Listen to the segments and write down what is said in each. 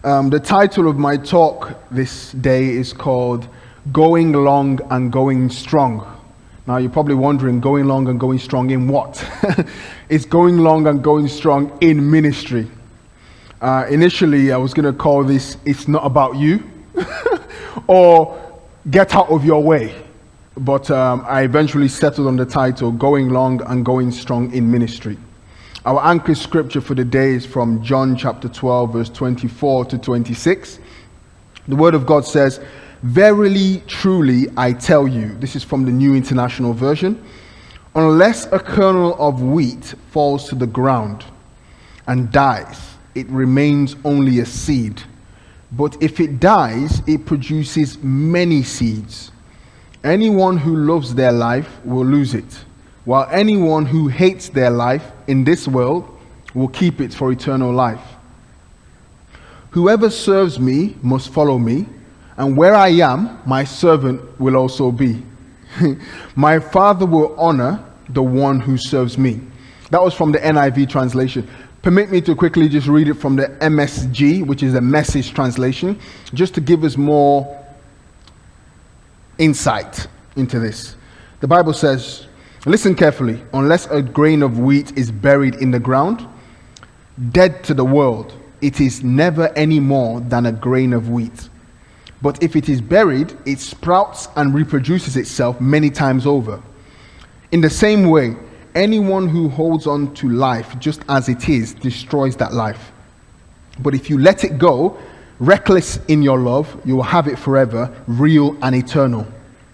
The title of my talk this day is called Going Long and Going Strong. Now you're probably wondering, going long and going strong in what? It's going long and going strong in ministry. Initially, I was going to call this, It's Not About You, or Get Out of Your Way. But I eventually settled on the title, Going Long and Going Strong in Ministry. Our anchor scripture for the day is from John chapter 12, verse 24 to 26. The word of God says, "Verily, truly, I tell you," this is from the New International Version, "unless a kernel of wheat falls to the ground and dies, it remains only a seed. But if it dies, it produces many seeds. Anyone who loves their life will lose it, while anyone who hates their life in this world will keep it for eternal life. Whoever serves me must follow me, and where I am, my servant will also be. My Father will honor the one who serves me." That was from the NIV translation. Permit me to quickly just read it from the MSG, which is the Message translation, just to give us more insight into this. The Bible says, listen carefully, "Unless a grain of wheat is buried in the ground, dead to the world, it is never any more than a grain of wheat. But if it is buried, it sprouts and reproduces itself many times over. In the same way, anyone who holds on to life just as it is destroys that life. But if you let it go, reckless in your love, you will have it forever, real and eternal."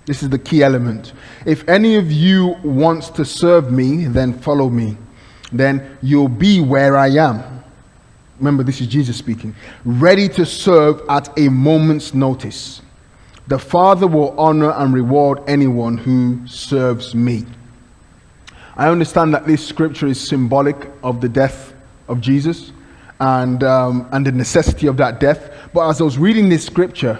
This is the key element. "If any of you wants to serve me, then follow me. Then you'll be where I am." Remember, this is Jesus speaking. "Ready to serve at a moment's notice. The Father will honor and reward anyone who serves me." I understand that this scripture is symbolic of the death of Jesus and the necessity of that death. But as I was reading this scripture,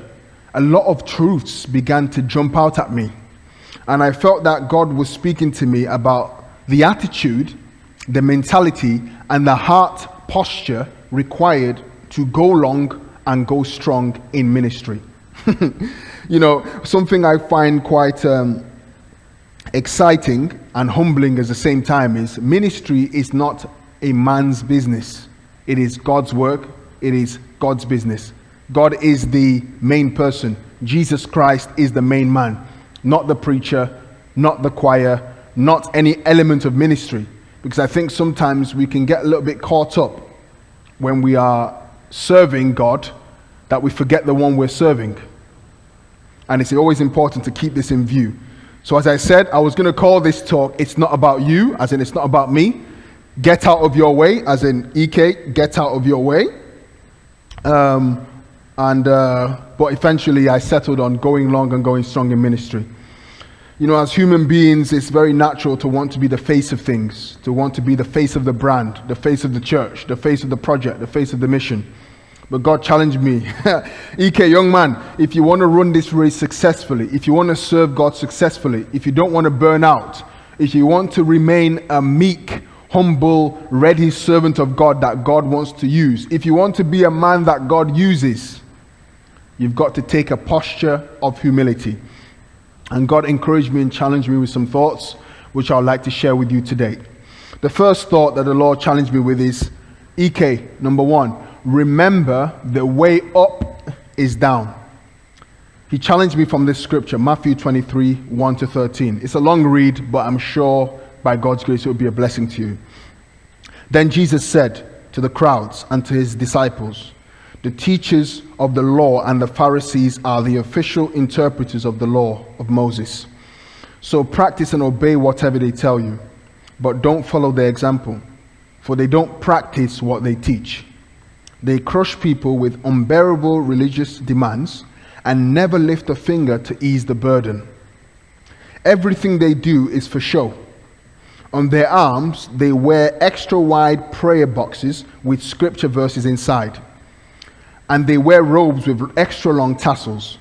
a lot of truths began to jump out at me. And I felt that God was speaking to me about the attitude, the mentality, and the heart posture required to go long and go strong in ministry. You know, something I find quite exciting and humbling at the same time is ministry is not a man's business. It is God's work. It is God's business. God is the main person. Jesus Christ is the main man, not the preacher, not the choir, not any element of ministry. Because I think sometimes we can get a little bit caught up when we are serving God that we forget the one we're serving. And it's always important to keep this in view. So as I said, I was going to call this talk, It's Not About You, as in it's not about me. Get Out of Your Way, as in EK, get out of your way. But eventually I settled on going long and going strong in ministry. You know, as human beings, it's very natural to want to be the face of things, to want to be the face of the brand, the face of the church, the face of the project, the face of the mission. But God challenged me. EK, young man, if you want to run this race successfully, if you want to serve God successfully, if you don't want to burn out, if you want to remain a meek, humble, ready servant of God that God wants to use, if you want to be a man that God uses, you've got to take a posture of humility. And God encouraged me and challenged me with some thoughts, which I'd like to share with you today. The first thought that the Lord challenged me with is, EK, number one, remember the way up is down. He challenged me from this scripture, Matthew 23, 1 to 13. It's a long read, but I'm sure by God's grace it will be a blessing to you. "Then Jesus said to the crowds and to his disciples, 'The teachers of the law and the Pharisees are the official interpreters of the law of Moses. So practice and obey whatever they tell you, but don't follow their example, for they don't practice what they teach. They crush people with unbearable religious demands and never lift a finger to ease the burden. Everything they do is for show. On their arms, they wear extra wide prayer boxes with scripture verses inside. And they wear robes with extra long tassels.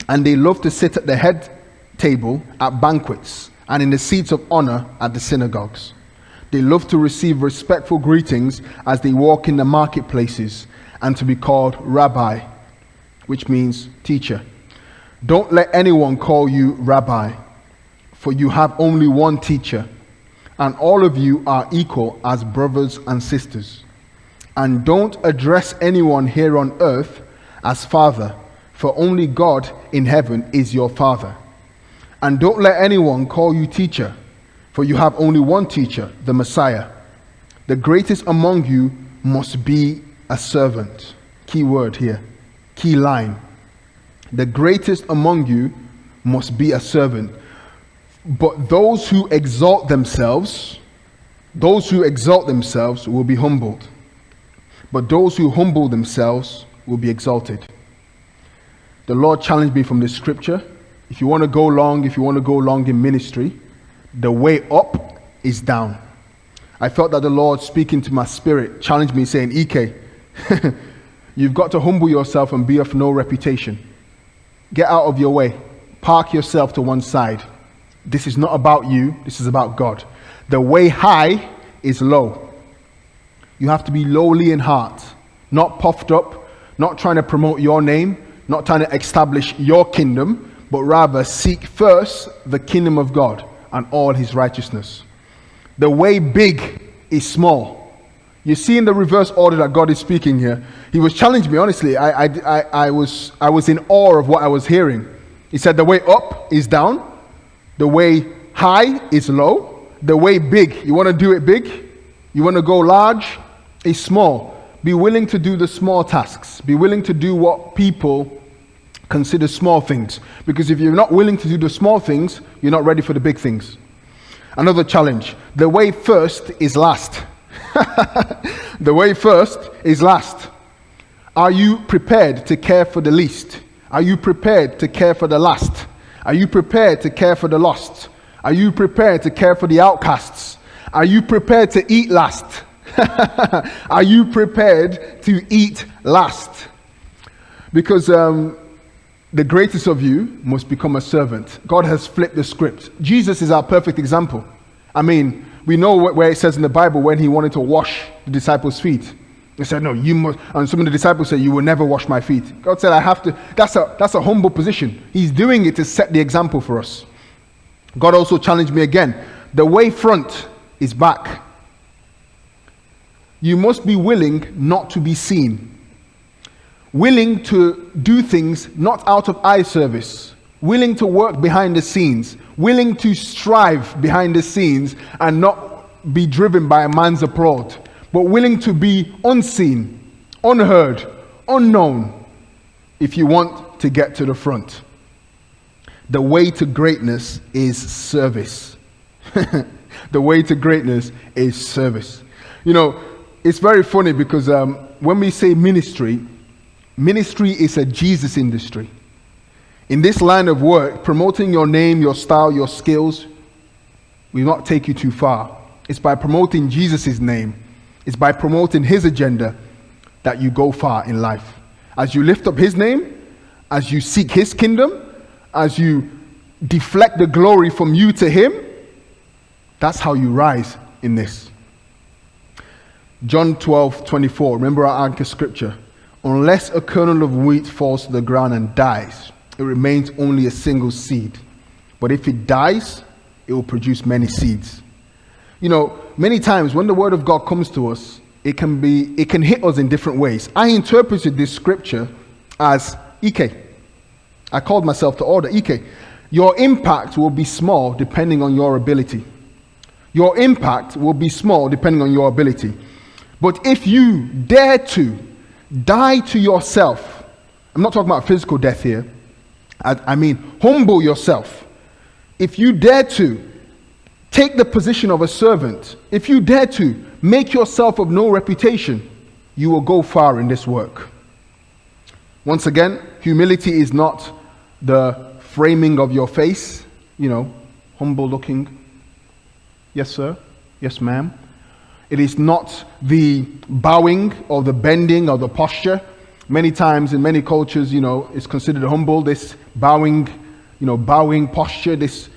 And they love to sit at the head table at banquets and in the seats of honor at the synagogues. They love to receive respectful greetings as they walk in the marketplaces and to be called Rabbi, which means teacher. Don't let anyone call you Rabbi, for you have only one teacher, and all of you are equal as brothers and sisters. And don't address anyone here on earth as Father, for only God in heaven is your Father. And don't let anyone call you teacher, for you have only one teacher, the Messiah. The greatest among you must be a servant. Key word here, key line. The greatest among you must be a servant. But those who exalt themselves will be humbled. But those who humble themselves will be exalted. The Lord challenged me from this scripture. If you want to go long in ministry, the way up is down. I felt that the Lord speaking to my spirit challenged me saying, Ike, you've got to humble yourself and be of no reputation. Get out of your way. Park yourself to one side. This is not about you. This is about God. The way high is low. You have to be lowly in heart, not puffed up, not trying to promote your name, not trying to establish your kingdom, but rather seek first the kingdom of God and all his righteousness. The way big is small. You see in the reverse order that God is speaking here. He was challenging me, honestly. I was in awe of what I was hearing. He said the way up is down. The way high is low. The way big, you want to do it big? You want to go large? Is small. Be willing to do the small tasks. Be willing to do what people consider small things. Because if you're not willing to do the small things, you're not ready for the big things. Another challenge. The way first is last. The way first is last. Are you prepared to care for the least? Are you prepared to care for the last? Are you prepared to care for the lost? Are you prepared to care for the outcasts? Are you prepared to eat last? Are you prepared to eat last? Because the greatest of you must become a servant. God has flipped the script. Jesus is our perfect example. I mean, we know where it says in the Bible when he wanted to wash the disciples' feet. He said, no, you must. And some of the disciples said, you will never wash my feet. God said, I have to. That's a humble position. He's doing it to set the example for us. God also challenged me again. The way front is back. You must be willing not to be seen. Willing to do things not out of eye service. Willing to work behind the scenes. Willing to strive behind the scenes and not be driven by a man's applaud. But willing to be unseen, unheard, unknown if you want to get to the front. The way to greatness is service. The way to greatness is service. You know, it's very funny because when we say ministry, ministry is a Jesus industry. In this line of work, promoting your name, your style, your skills will not take you too far. It's by promoting Jesus' name, it's by promoting his agenda that you go far in life. As you lift up his name, as you seek his kingdom, as you deflect the glory from you to him, that's how you rise in this. John 12:24, remember our anchor scripture. Unless a kernel of wheat falls to the ground and dies, it remains only a single seed. But if it dies, it will produce many seeds. You know, many times when the word of God comes to us, it can hit us in different ways. I interpreted this scripture as Ike. I called myself to order. Ike, your impact will be small depending on your ability. Your impact will be small depending on your ability. But if you dare to die to yourself, I'm not talking about physical death here. I mean, humble yourself. If you dare to take the position of a servant, if you dare to make yourself of no reputation, you will go far in this work. Once again, humility is not the framing of your face, you know, humble looking. Yes, sir. Yes, ma'am. It is not the bowing or the bending or the posture. Many times in many cultures, you know, it's considered humble, this bowing, bowing posture, this,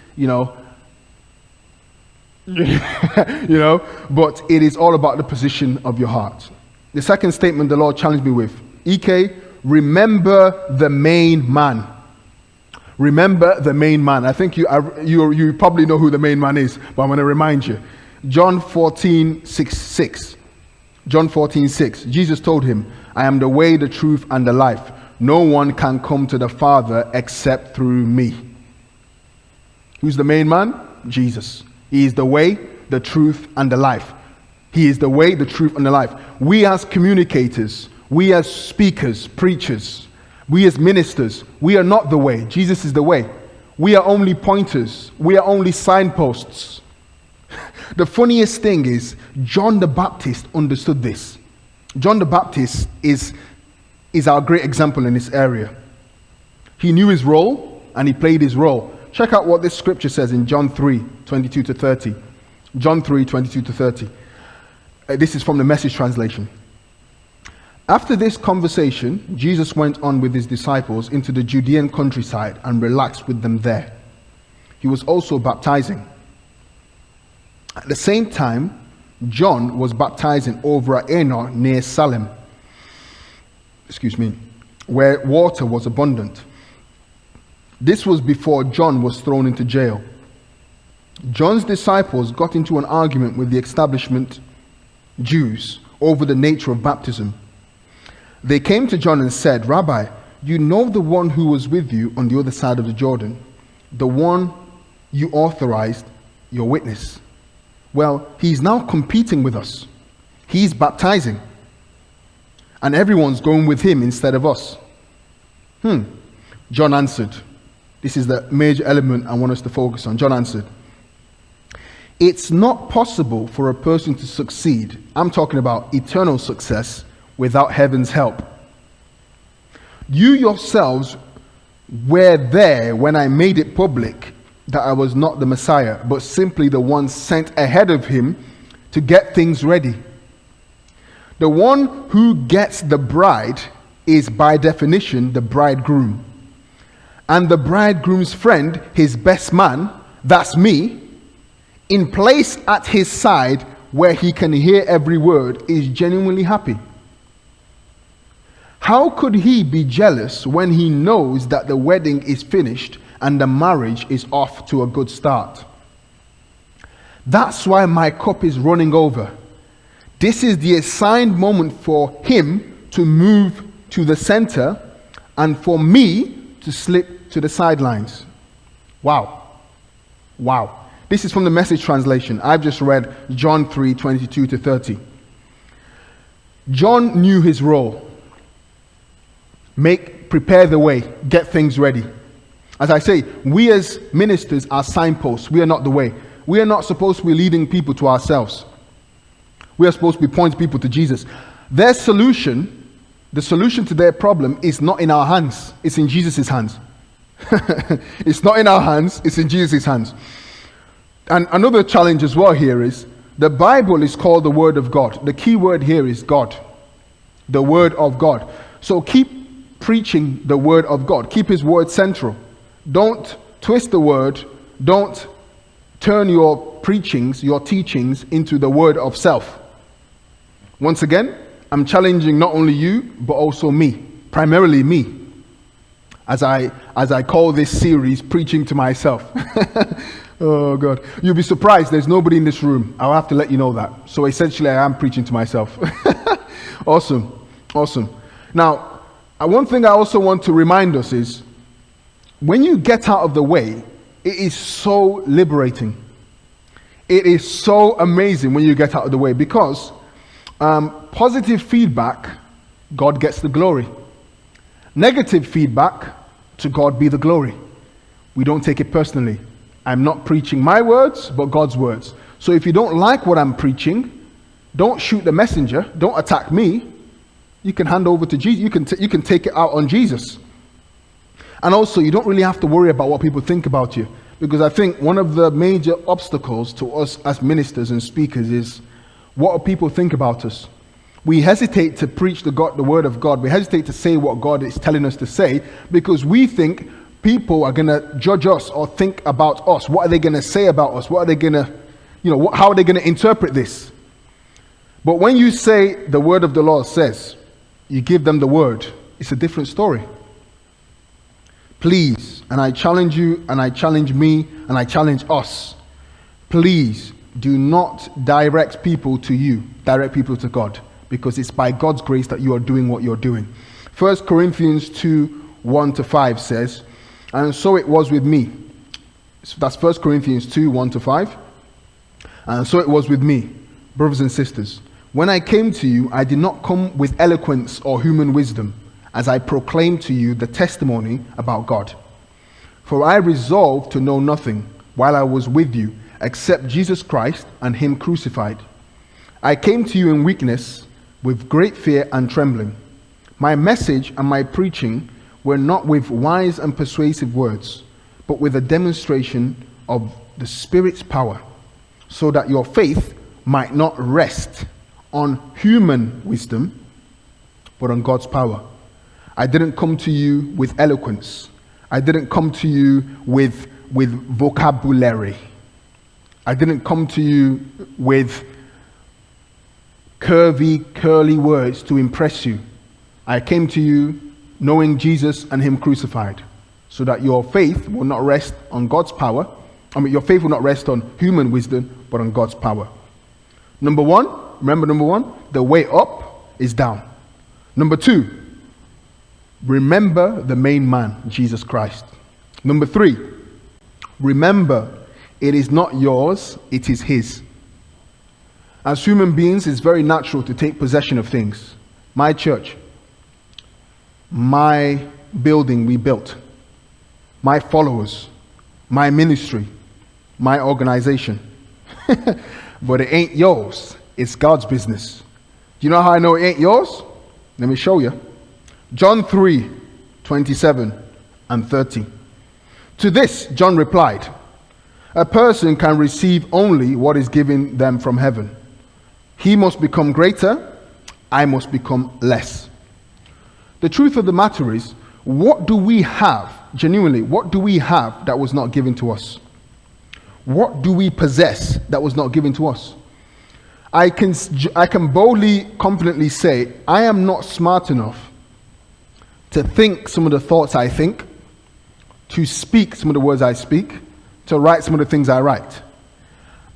but it is all about the position of your heart. The second statement the Lord challenged me with, Ike, remember the main man. Remember the main man. I think you probably know who the main man is, but I'm going to remind you. John 14:6. John 14:6. Jesus told him, I am the way, the truth, and the life. No one can come to the Father except through me. Who's the main man? Jesus. He is the way, the truth, and the life. He is the way, the truth, and the life. We as communicators, we as speakers, preachers, we as ministers, we are not the way. Jesus is the way. We are only pointers. We are only signposts. The funniest thing is, John the Baptist understood this. John the Baptist is our great example in this area. He knew his role and he played his role. Check out what this scripture says in John 3:22-30. John 3:22-30. This is from the Message translation. After this conversation, Jesus went on with his disciples into the Judean countryside and relaxed with them there. He was also baptizing. At the same time, John was baptizing over at Enor near Salem, where water was abundant. This was before John was thrown into jail. John's disciples got into an argument with the establishment Jews over the nature of baptism. They came to John and said, Rabbi, you know the one who was with you on the other side of the Jordan, the one you authorized, your witness. Well, he's now competing with us. He's baptizing. And everyone's going with him instead of us. John answered. This is the major element I want us to focus on. John answered, it's not possible for a person to succeed, I'm talking about eternal success, without heaven's help. You yourselves were there when I made it public that I was not the Messiah, but simply the one sent ahead of him to get things ready. The one who gets the bride is by definition the bridegroom. And the bridegroom's friend, his best man, that's me, in place at his side where he can hear every word, is genuinely happy. How could he be jealous when he knows that the wedding is finished and the marriage is off to a good start? That's why my cup is running over. This is the assigned moment for him to move to the center and for me to slip to the sidelines. Wow. This is from the Message translation. I've just read John 3:22-30. John knew his role. Prepare the way, get things ready. As I say, we as ministers are signposts. We are not the way. We are not supposed to be leading people to ourselves. We are supposed to be pointing people to Jesus. Their solution, the solution to their problem, is not in our hands. It's in Jesus' hands. It's not in our hands. It's in Jesus' hands. And another challenge as well here is, the Bible is called the Word of God. The key word here is God. The Word of God. So keep preaching the Word of God. Keep His Word central. Don't twist the Word. Don't turn your preachings, your teachings into the word of self. Once again, I'm challenging not only you, but also me. Primarily me. As I call this series, Preaching to Myself. Oh God. You'll be surprised there's nobody in this room. I'll have to let you know that. So essentially I am preaching to myself. Awesome. Now, one thing I also want to remind us is, when you get out of the way, it is so liberating. It is so amazing when you get out of the way, because positive feedback, God gets the glory. Negative feedback, to God be the glory. We don't take it personally. I'm not preaching my words, but God's words. So if you don't like what I'm preaching, don't shoot the messenger. Don't attack me. You can hand over to Jesus. You can take it out on Jesus. And also, you don't really have to worry about what people think about you, because I think one of the major obstacles to us as ministers and speakers is, what do people think about us? We hesitate to preach the word of God. We hesitate to say what God is telling us to say, because we think people are going to judge us or think about us. What are they going to say about us? What are they going to, how are they going to interpret this? But when you say the word of the Lord says, you give them the word, it's a different story. Please, and I challenge you, and I challenge me, and I challenge us, please do not direct people to you, direct people to God, because it's by God's grace that you are doing what you're doing. 1 Corinthians 2, 1-5 says, and so it was with me. So that's 1 Corinthians 2, 1-5. And so it was with me, brothers and sisters. When I came to you, I did not come with eloquence or human wisdom, as I proclaimed to you the testimony about God. For I resolved to know nothing while I was with you, except Jesus Christ and him crucified. I came to you in weakness, with great fear and trembling. My message and my preaching were not with wise and persuasive words, but with a demonstration of the Spirit's power, so that your faith might not rest on human wisdom, but on God's power. I didn't come to you with eloquence. I didn't come to you with vocabulary. I didn't come to you with curly words to impress you. I came to you knowing Jesus and him crucified, so that your faith will not rest on God's power. Your faith will not rest on human wisdom, but on God's power. Number one, the way up is down. Number two, remember the main man, Jesus Christ. Number three, remember it is not yours, it is his. As human beings, it's very natural to take possession of things. My church, my building we built, my followers, my ministry, my organization. But it ain't yours. It's God's business. Do you know how I know it ain't yours? Let me show you. John 3, 27 and 30. To this, John replied, a person can receive only what is given them from heaven. He must become greater, I must become less. The truth of the matter is, what do we have, genuinely, what do we have that was not given to us? What do we possess that was not given to us? I can boldly, confidently say, I am not smart enough to think some of the thoughts I think, to speak some of the words I speak, to write some of the things I write.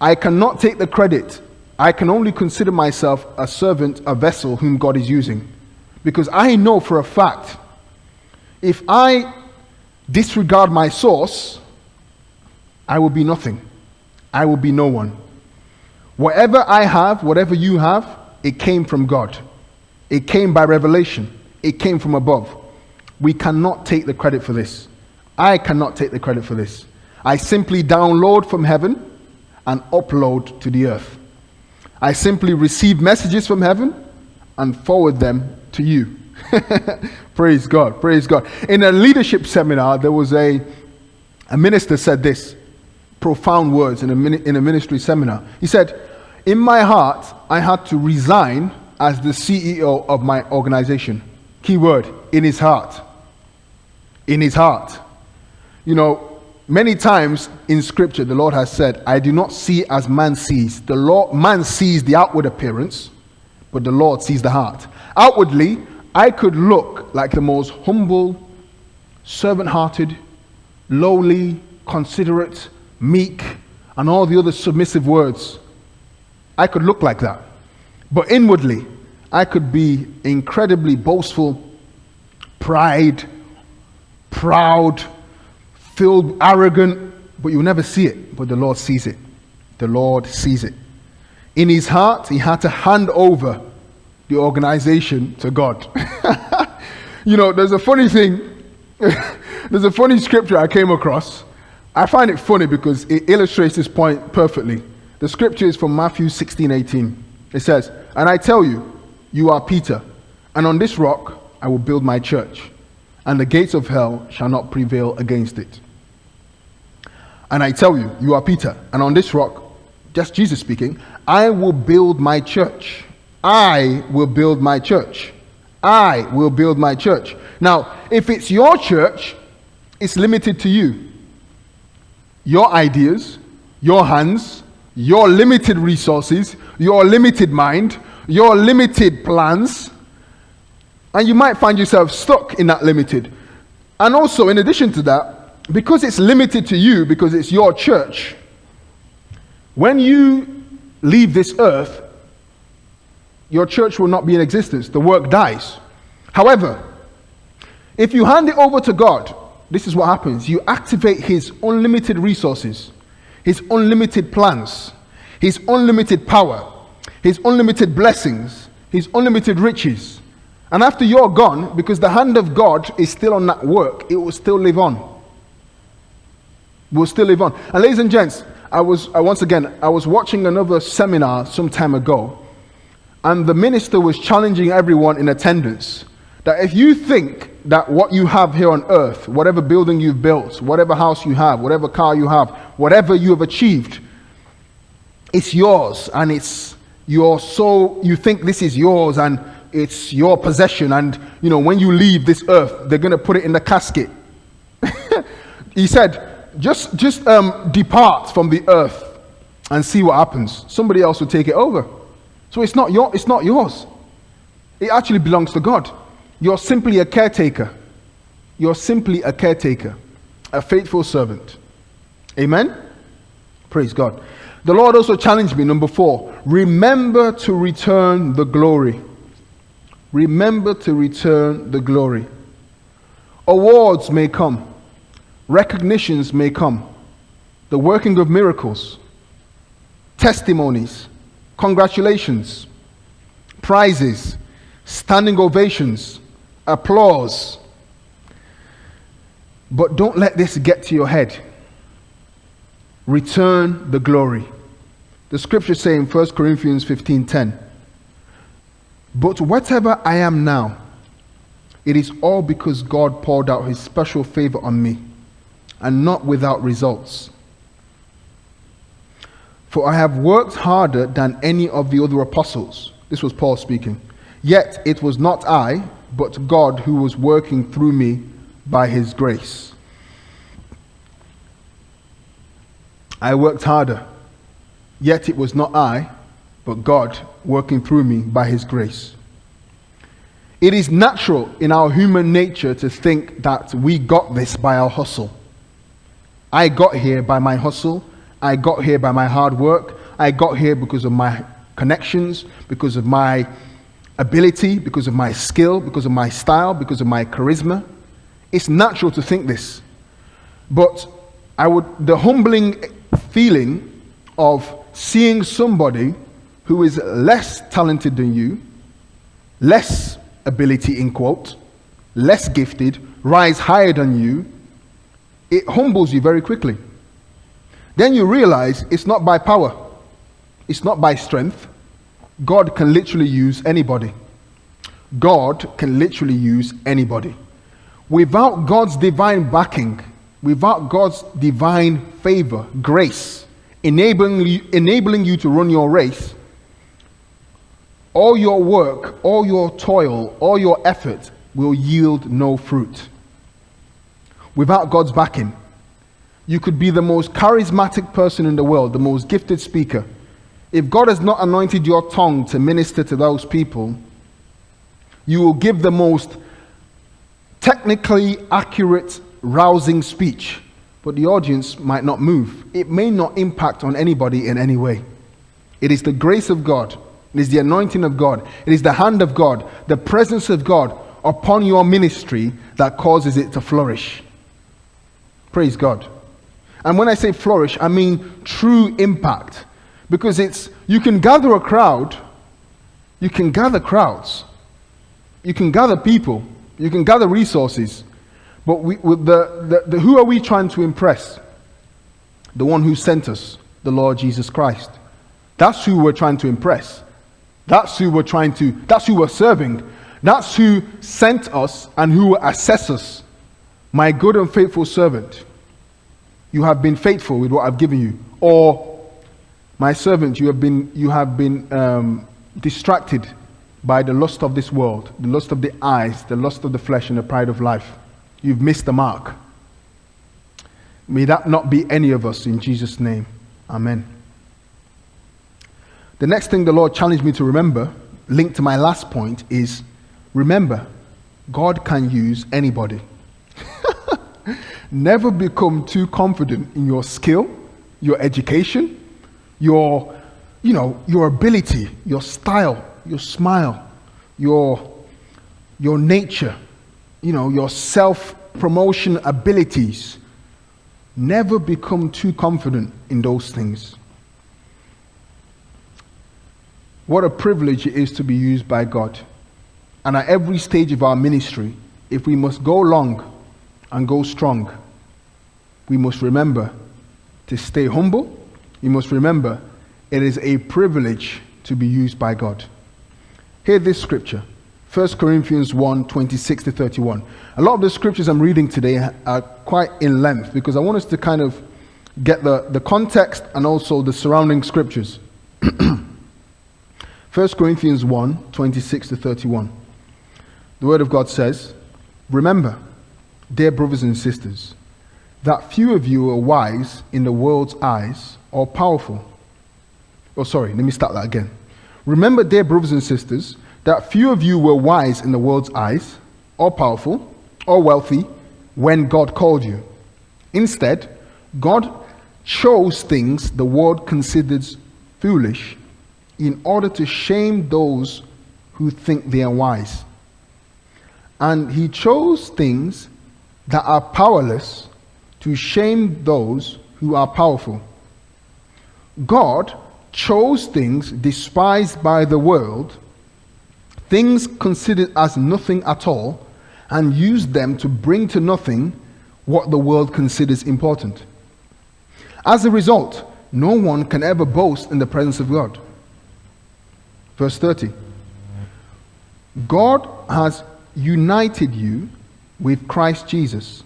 I cannot take the credit. I can only consider myself a servant, a vessel whom God is using. Because I know for a fact, if I disregard my source, I will be nothing. I will be no one. Whatever I have, whatever you have, it came from God. It came by revelation. It came from above. We cannot take the credit for this. I cannot take the credit for this. I simply download from heaven and upload to the earth. I simply receive messages from heaven and forward them to you. Praise God. Praise God. In a leadership seminar, there was a minister said this, profound words in a ministry seminar. He said, in my heart, I had to resign as the CEO of my organization. Key word, in his heart. In his heart. You know, many times in scripture, the Lord has said, I do not see as man sees. Man sees the outward appearance, but the Lord sees the heart. Outwardly, I could look like the most humble, servant-hearted, lowly, considerate, meek, and all the other submissive words. I could look like that. But inwardly, I could be incredibly boastful, proud, filled, arrogant, but you'll never see it. But the Lord sees it. The Lord sees it. In his heart, he had to hand over the organization to God. You know, there's a funny thing. There's a funny scripture I came across. I find it funny because it illustrates this point perfectly. The scripture is from Matthew 16:18. It says, and I tell you, you are Peter, and on this rock I will build my church, and the gates of hell shall not prevail against it. And I tell you, you are Peter, and on this rock, just Jesus speaking, I will build my church. I will build my church. I will build my church. Now, if it's your church, it's limited to you. Your ideas, your hands, your limited resources, your limited mind, your limited plans, and you might find yourself stuck in that limited. And also, in addition to that, because it's limited to you, because it's your church, when you leave this earth, your church will not be in existence. The work dies. However, if you hand it over to God, this is what happens. You activate his unlimited resources, his unlimited plans, his unlimited power, his unlimited blessings, his unlimited riches. And after you're gone, because the hand of God is still on that work, it will still live on. It will still live on. And ladies and gents, I was watching another seminar some time ago, and the minister was challenging everyone in attendance that if you think that what you have here on earth, whatever building you've built, whatever house you have, whatever car you have, whatever you have achieved, it's yours, and you think this is yours and it's your possession, and when you leave this earth, they're going to put it in the casket. He said, just depart from the earth and see what happens. Somebody else will take it over. So it's not yours. It actually belongs to God. You're simply a caretaker. You're simply a caretaker, a faithful servant. Amen? Praise God. The Lord also challenged me, number 4, remember to return the glory. Remember to return the glory. Awards may come. Recognitions may come. The working of miracles. Testimonies. Congratulations. Prizes. Standing ovations. Applause. But don't let this get to your head. Return the glory. The scripture saying in 1 Corinthians 15:10, but whatever I am now, it is all because God poured out his special favor on me, and not without results. For I have worked harder than any of the other apostles. This was Paul speaking. Yet it was not I, but God who was working through me by his grace. I worked harder, yet it was not I, but God working through me by his grace. It is natural in our human nature to think that we got this by our hustle. I got here by my hustle. I got here by my hard work. I got here because of my connections, because of my ability, because of my skill, because of my style, because of my charisma. It's natural to think this. But the humbling feeling of seeing somebody who is less talented than you, less ability in quote, less gifted, rise higher than you, it humbles you very quickly. Then you realize it's not by power, it's not by strength. God can literally use anybody. God can literally use anybody. Without God's divine backing, without God's divine favor, grace, enabling you to run your race, all your work, all your toil, all your effort will yield no fruit. Without God's backing, you could be the most charismatic person in the world, the most gifted speaker. If God has not anointed your tongue to minister to those people, you will give the most technically accurate, rousing speech, but the audience might not move. It may not impact on anybody in any way. It is the grace of God. It is the anointing of God. It is the hand of God, the presence of God upon your ministry that causes it to flourish. Praise God. And when I say flourish, I mean true impact. Because you can gather a crowd, you can gather crowds, you can gather people, you can gather resources, but who are we trying to impress? The one who sent us, the Lord Jesus Christ. That's who we're trying to impress. That's who we're serving. That's who sent us and who will assess us. My good and faithful servant, you have been faithful with what I've given you. Or, my servant, you have been distracted by the lust of this world, the lust of the eyes, the lust of the flesh, and the pride of life. You've missed the mark. May that not be any of us in Jesus' name. Amen. The next thing the Lord challenged me to remember linked to my last point is, remember, God can use anybody. Never become too confident in your skill, your education, your ability, your style, your smile, your nature, your self-promotion abilities. Never become too confident in those things. What a privilege it is to be used by God. And at every stage of our ministry, if we must go long and go strong, we must remember to stay humble. We must remember it is a privilege to be used by God. Hear this scripture, 1 Corinthians 1, 26 to 31. A lot of the scriptures I'm reading today are quite in length because I want us to kind of get the context and also the surrounding scriptures. 1 Corinthians 1, 26 to 31. The word of God says, "Remember, dear brothers and sisters, that few of you are wise in the world's eyes or powerful." Let me start that again. "Remember, dear brothers and sisters, that few of you were wise in the world's eyes or powerful or wealthy when God called you. Instead, God chose things the world considers foolish in order to shame those who think they are wise. And he chose things that are powerless to shame those who are powerful. God chose things despised by the world, things considered as nothing at all, and used them to bring to nothing what the world considers important. As a result, no one can ever boast in the presence of God." Verse 30. "God has united you with Christ Jesus.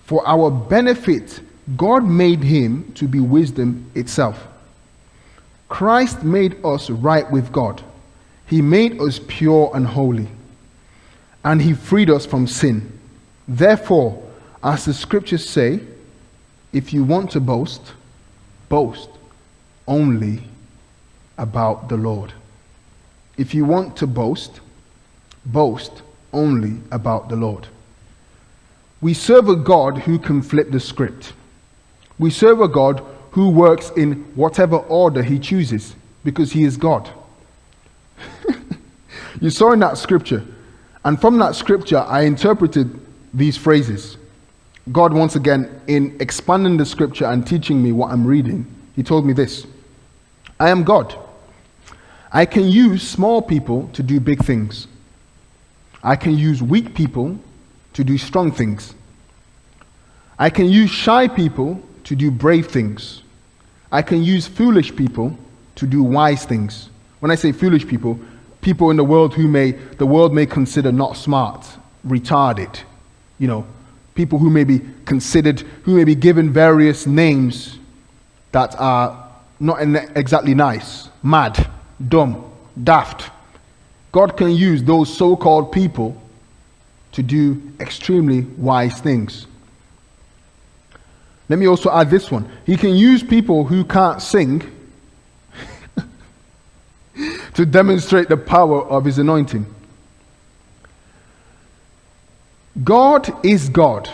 For our benefit, God made him to be wisdom itself. Christ made us right with God. He made us pure and holy. And he freed us from sin. Therefore, as the scriptures say, if you want to boast, boast only about the Lord." If you want to boast, boast only about the Lord. We serve a God who can flip the script. We serve a God who works in whatever order he chooses because he is God. You saw in that scripture, and from that scripture I interpreted these phrases. God, once again, in expanding the scripture and teaching me what I'm reading, he told me this: "I am God. I can use small people to do big things. I can use weak people to do strong things. I can use shy people to do brave things. I can use foolish people to do wise things." When I say foolish people, people in the world who the world may consider not smart, retarded, people who may be given various names that are not exactly nice, mad, dumb, daft. God can use those so-called people to do extremely wise things. Let me also add this one. He can use people who can't sing to demonstrate the power of his anointing. God is God.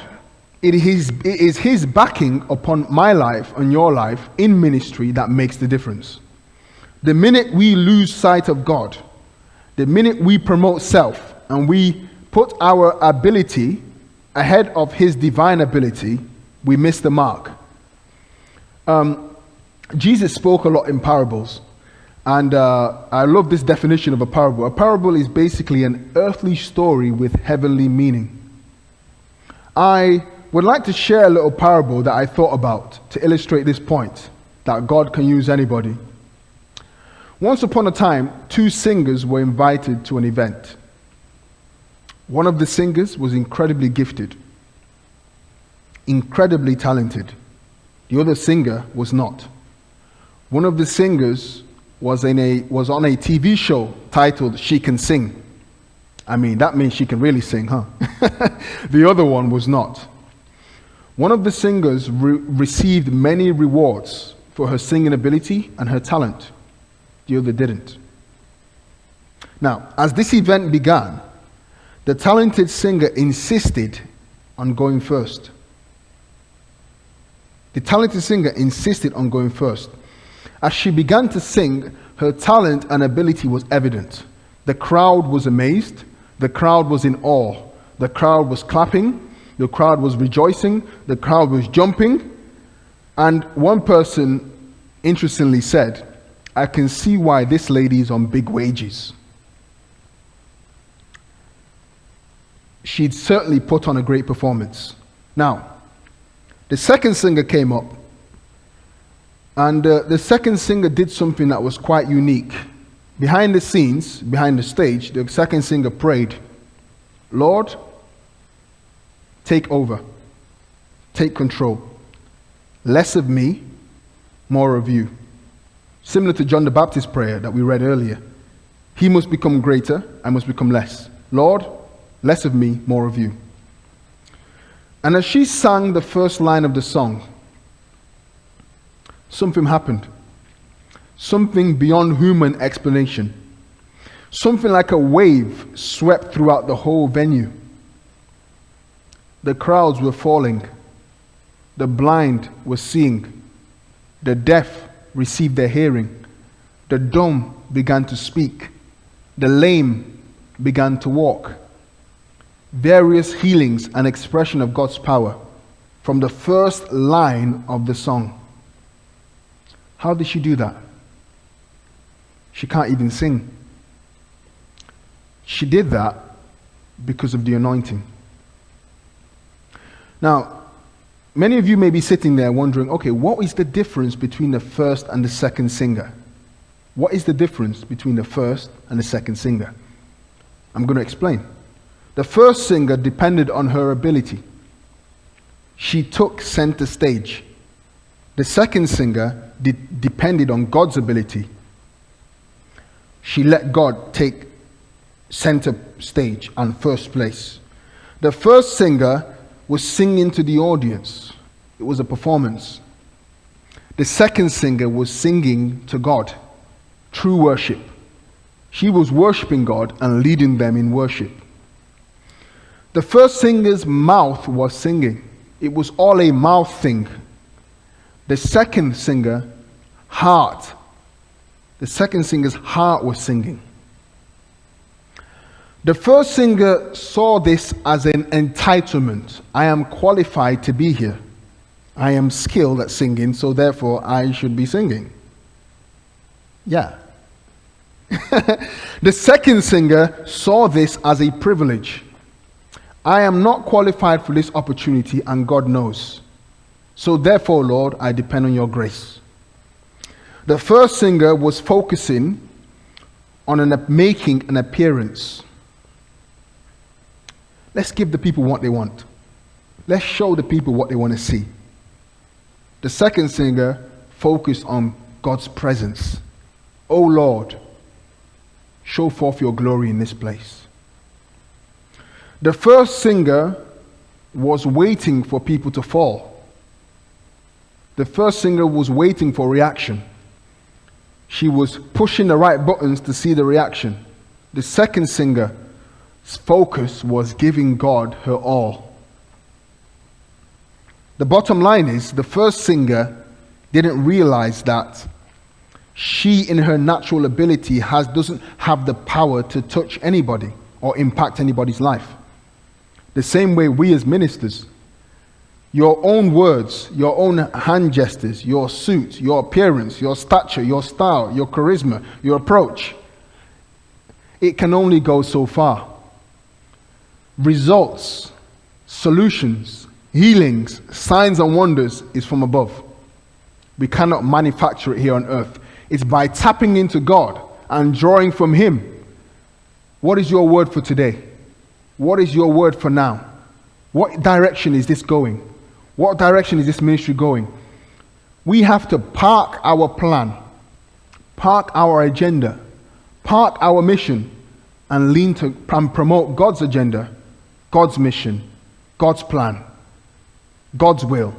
It is his backing upon my life and your life in ministry that makes the difference. The minute we lose sight of God, the minute we promote self and we put our ability ahead of his divine ability, we miss the mark. Jesus spoke a lot in parables, and I love this definition of a parable. A parable is basically an earthly story with heavenly meaning. I would like to share a little parable that I thought about to illustrate this point, that God can use anybody. Once upon a time, two singers were invited to an event. One of the singers was incredibly gifted, incredibly talented. The other singer was not. One of the singers was on a TV show titled She Can Sing. I mean, that means she can really sing, huh? The other one was not. One of the singers received many rewards for her singing ability and her talent. The other didn't. Now, as this event began, the talented singer insisted on going first. The talented singer insisted on going first. As she began to sing, her talent and ability was evident. The crowd was amazed. The crowd was in awe. The crowd was clapping. The crowd was rejoicing. The crowd was jumping. And one person interestingly said, "I can see why this lady is on big wages." She'd certainly put on a great performance. Now, the second singer came up, and the second singer did something that was quite unique. Behind the scenes, behind the stage, the second singer prayed, "Lord, take over, take control. Less of me, more of you." Similar to John the Baptist's prayer that we read earlier. He must become greater, I must become less. Lord, less of me, more of you. And as she sang the first line of the song, something happened. Something beyond human explanation. Something like a wave swept throughout the whole venue. The crowds were falling. The blind were seeing. The deaf received their hearing. The dumb began to speak. The lame began to walk. Various healings and expression of God's power from the first line of the song. How did she do that? She can't even sing. She did that because of the anointing. Now, many of you may be sitting there wondering, okay, what is the difference between the first and the second singer? What is the difference between the first and the second singer? I'm going to explain. The first singer depended on her ability. She took center stage. The second singer depended on God's ability. She let God take center stage and first place. The first singer was singing to the audience. It was a performance. The second singer was singing to God. True worship. She was worshiping God and leading them in worship. The first singer's mouth was singing. It was all a mouth thing. The second singer, heart. The second singer's heart was singing. The first singer saw this as an entitlement. I am qualified to be here. I am skilled at singing, so therefore I should be singing. Yeah. The second singer saw this as a privilege. I am not qualified for this opportunity, and God knows. So therefore, Lord, I depend on your grace. The first singer was focusing on making an appearance. Let's give the people what they want. Let's show the people what they want to see. The second singer focused on God's presence. Oh Lord, show forth your glory in this place. The first singer was waiting for people to fall. The first singer was waiting for reaction. She was pushing the right buttons to see the reaction. The second singer's focus was giving God her all. The bottom line is, the first singer didn't realize that she, in her natural ability, doesn't have the power to touch anybody or impact anybody's life. The same way we as ministers, your own words, your own hand gestures, your suit, your appearance, your stature, your style, your charisma, your approach, it can only go so far. Results, solutions, healings, signs and wonders is from above. We cannot manufacture it here on earth. It's by tapping into God and drawing from Him. What is your word for today? What is your word for now? What direction is this going? What direction is this ministry going? We have to park our plan, park our agenda, park our mission, and lean to and promote God's agenda, God's mission, God's plan, God's will.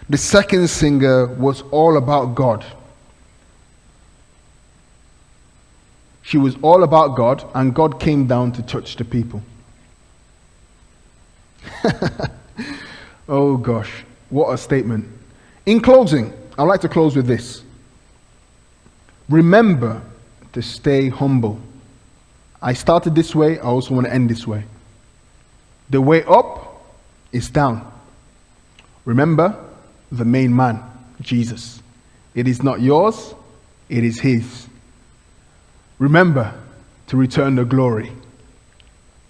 The second singer was all about God. She was all about God, and God came down to touch the people. Oh gosh, what a statement. In closing, I'd like to close with this. Remember to stay humble. I started this way, I also want to end this way. The way up is down. Remember the main man, Jesus. It is not yours, it is his. Remember to return the glory.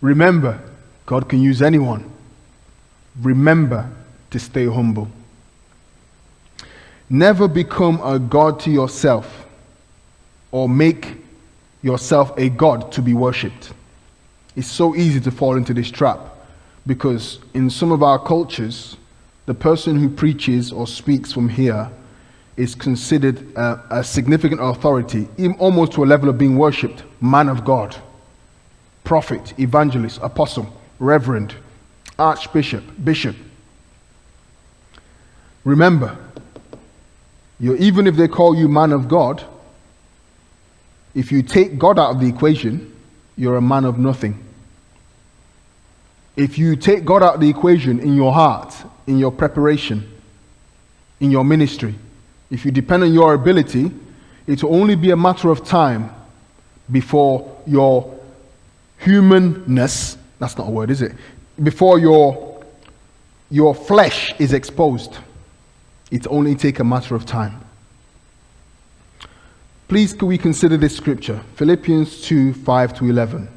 Remember, God can use anyone. Remember to stay humble. Never become a god to yourself or make yourself a god to be worshipped. It's so easy to fall into this trap because in some of our cultures, the person who preaches or speaks from here is considered a significant authority, even almost to a level of being worshipped. Man of God, prophet, evangelist, apostle, reverend, archbishop, bishop. Remember, even if they call you man of God, if you take God out of the equation, you're a man of nothing. If you take God out of the equation in your heart, in your preparation, in your ministry, if you depend on your ability, it will only be a matter of time before your humanness, that's not a word, is it? Before your flesh is exposed. It only take a matter of time. Please could we consider this scripture, Philippians 2, 5-11.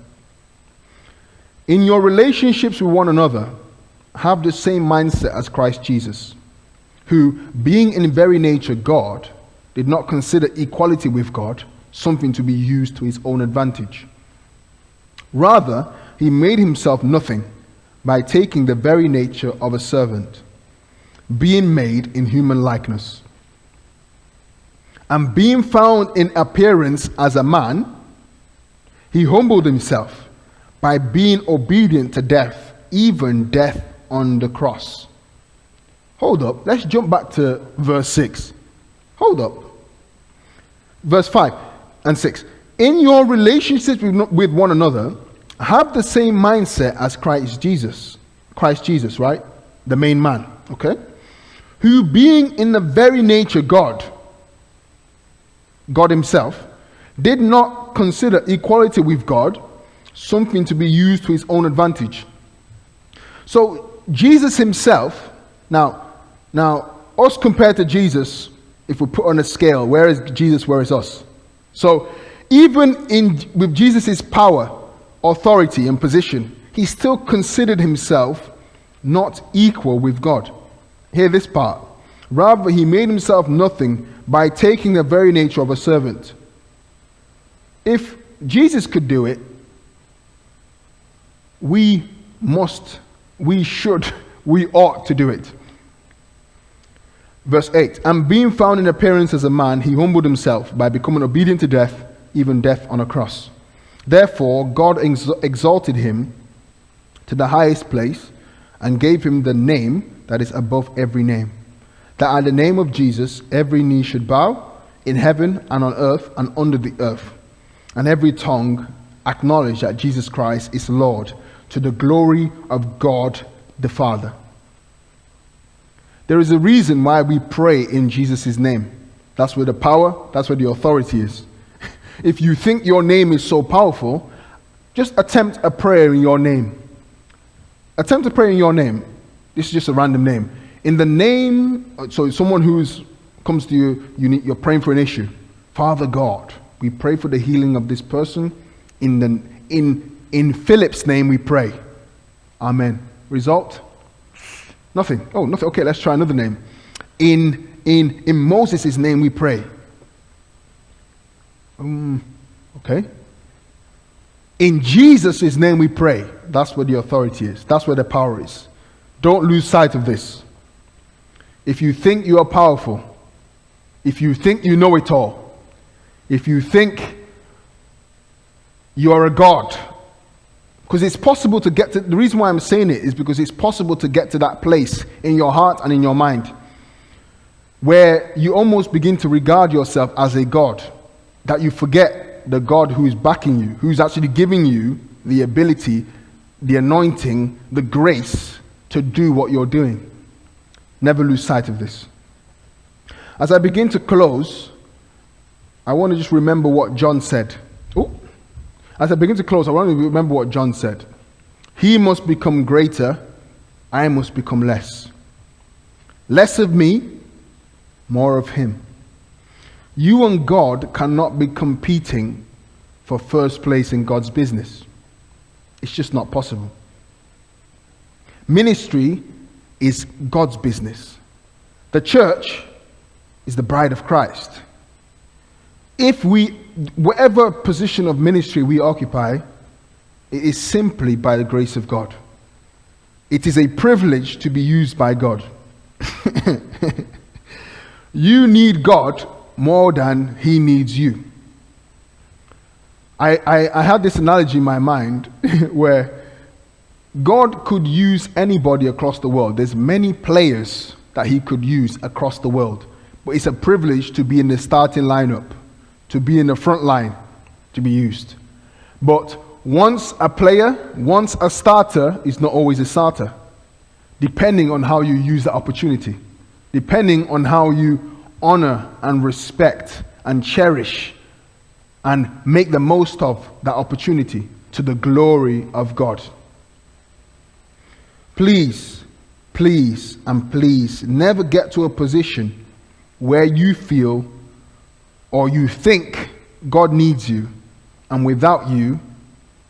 In your relationships with one another, have the same mindset as Christ Jesus, who, being in very nature God, did not consider equality with God something to be used to his own advantage. Rather, he made himself nothing by taking the very nature of a servant, being made in human likeness. And being found in appearance as a man, he humbled himself by being obedient to death, even death on the cross. Hold up, let's jump back to verse 6. Hold up. Verse 5 and 6. In your relationships with one another, have the same mindset as Christ Jesus. Christ Jesus, right? The main man, okay? Who being in the very nature God himself, did not consider equality with God something to be used to his own advantage. So Jesus himself, now us compared to Jesus, if we put on a scale, where is Jesus, where is us? So even with Jesus' power, authority and position, he still considered himself not equal with God. Hear this part. Rather, he made himself nothing by taking the very nature of a servant. If Jesus could do it, we ought to do it. Verse 8, and being found in appearance as a man, he humbled himself by becoming obedient to death, even death on a cross. Therefore, God exalted him to the highest place and gave him the name that is above every name, that at the name of Jesus every knee should bow, in heaven and on earth and under the earth, and every tongue acknowledge that Jesus Christ is Lord, to the glory of God the Father. There is a reason why we pray in Jesus' name. That's where the power, that's where the authority is. If you think your name is so powerful, just attempt a prayer in your name. Attempt to pray in your name. This is just a random name. In the name, so someone comes to you, you're praying for an issue. Father God, we pray for the healing of this person. In Philip's name we pray. Amen. Result? Nothing. Oh, nothing. Okay, let's try another name. In Moses' name we pray. Okay. In Jesus' name we pray. That's where the authority is. That's where the power is. Don't lose sight of this. If you think you are powerful, if you think you know it all, if you think you are a God, because it's possible to get to, the reason why I'm saying it is because it's possible to get to that place in your heart and in your mind where you almost begin to regard yourself as a God, that you forget forget the God who's backing you, who's actually giving you the ability, the anointing, the grace to do what you're doing. Never lose sight of this. As I begin to close, I want to just remember what John said. As I begin to close, I want to remember what John said. He must become greater, I must become less. Less of me, more of him. You and God cannot be competing for first place in God's business. It's just not possible. Ministry is God's business. The church is the bride of Christ. Whatever position of ministry we occupy, it is simply by the grace of God. It is a privilege to be used by God. You need God more than he needs you. I had this analogy in my mind where God could use anybody across the world. There's many players that he could use across the world. But it's a privilege to be in the starting lineup, to be in the front line, to be used. But once a starter is not always a starter, depending on how you use the opportunity, depending on how you honor and respect and cherish and make the most of that opportunity to the glory of God. Please, please, and please never get to a position where you feel or you think God needs you, and without you,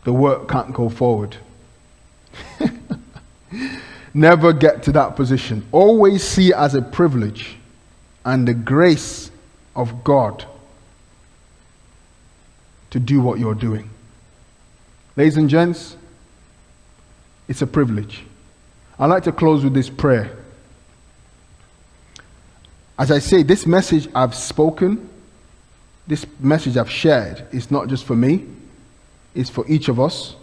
the work can't go forward. Never get to that position. Always see it as a privilege and the grace of God to do what you're doing. Ladies and gents, it's a privilege. I'd like to close with this prayer. As I say, this message I've spoken, this message I've shared is not just for me, it's for each of us.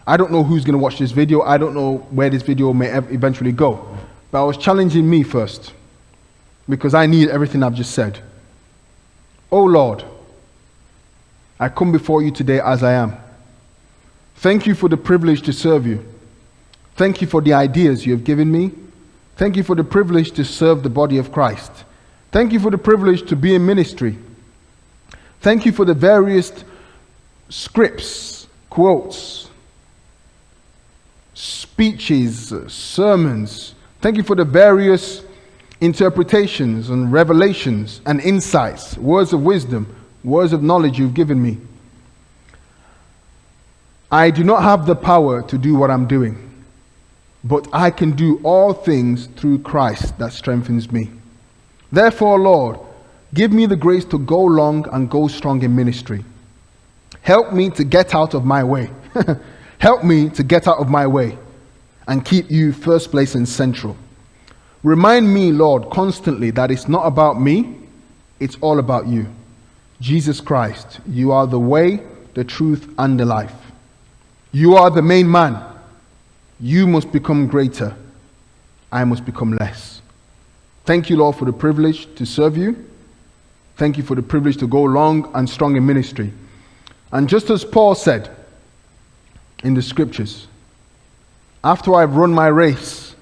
I don't know who's going to watch this video. I don't know where this video may eventually go. But I was challenging me first, because I need everything I've just said. Oh Lord, I come before you today as I am. Thank you for the privilege to serve you. Thank you for the ideas you have given me. Thank you for the privilege to serve the body of Christ. Thank you for the privilege to be in ministry. Thank you for the various scripts, quotes, speeches, sermons. Thank you for the various interpretations and revelations and insights, words of wisdom, words of knowledge you've given me. I do not have the power to do what I'm doing, but I can do all things through Christ that strengthens me. Therefore, Lord, give me the grace to go long and go strong in ministry. Help me to get out of my way. Help me to get out of my way and keep you first place and central. Remind me, Lord, constantly that it's not about me, it's all about you. Jesus Christ, you are the way, the truth, and the life. You are the main man. You must become greater. I must become less. Thank you, Lord, for the privilege to serve you. Thank you for the privilege to go long and strong in ministry. And just as Paul said in the scriptures, after I've run my race,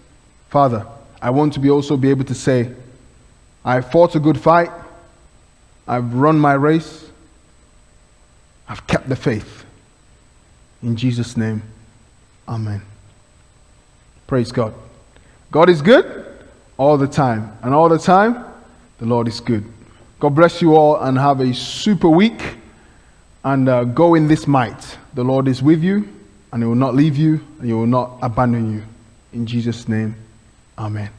Father, I want to also be able to say, I've fought a good fight, I've run my race, I've kept the faith. In Jesus' name, amen. Praise God. God is good all the time, and all the time, the Lord is good. God bless you all and have a super week, and go in this might. The Lord is with you, and he will not leave you, and he will not abandon you. In Jesus' name, amen.